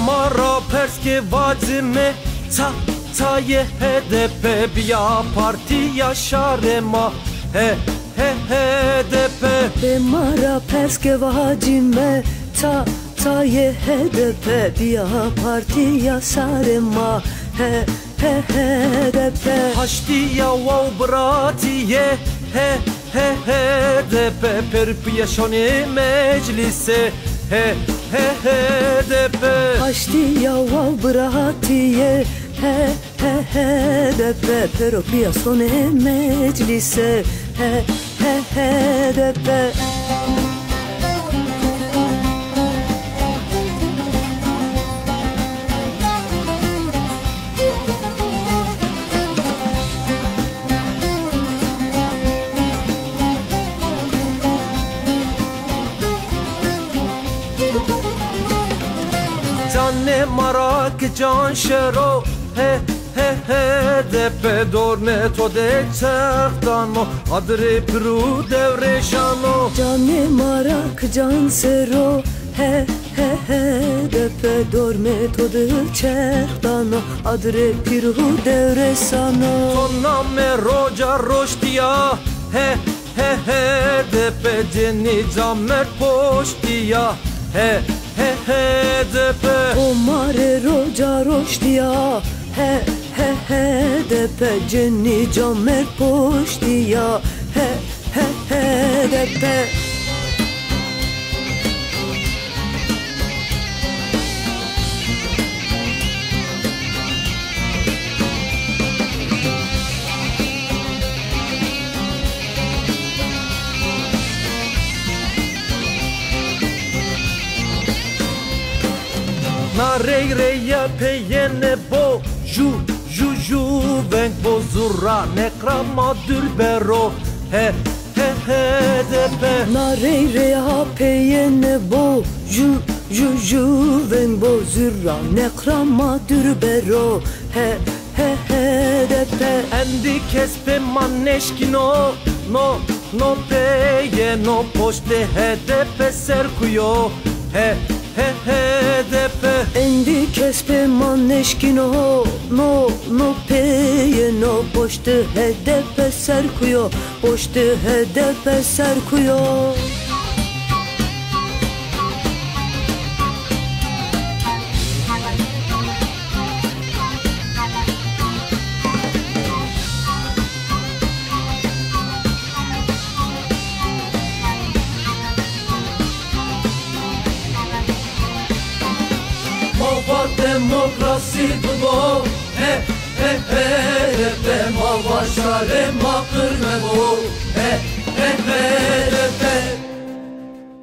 Mara perske vazime ta je HDP bia partija šarema HDP. Be mara perske vazime ta je HDP bia partija šarema HDP. Haştiya vav bratiye HDP per piyaşoni meclise HDP. Haştiya vav bratiye HDP pero piyaşoni meclise HDP. Canne marak can şero HDP dorne to de çertano adre pru devreşano. Canne marak can sero HDP dorme to de çertano adre pru devresano. Tonna me roja roştiya HDP ceni camer poştiya HDP. Omare roja roştiya HDP ceni camer poştiya HDP. Na rey reya peyene bo ju venk bo zurra nekrama dülbero HDP. Na rey reya peyene bo ju venk bo zurra nekrama dürbero HDP. Endi kespe manneşkino no peye no poşte HDP serkuyo HDP. Endi kespe manneşkino no peye no poşte HDP serkuyo poşte HDP serkuyo. Mava demokrasi bu HDP mava şare makır me bu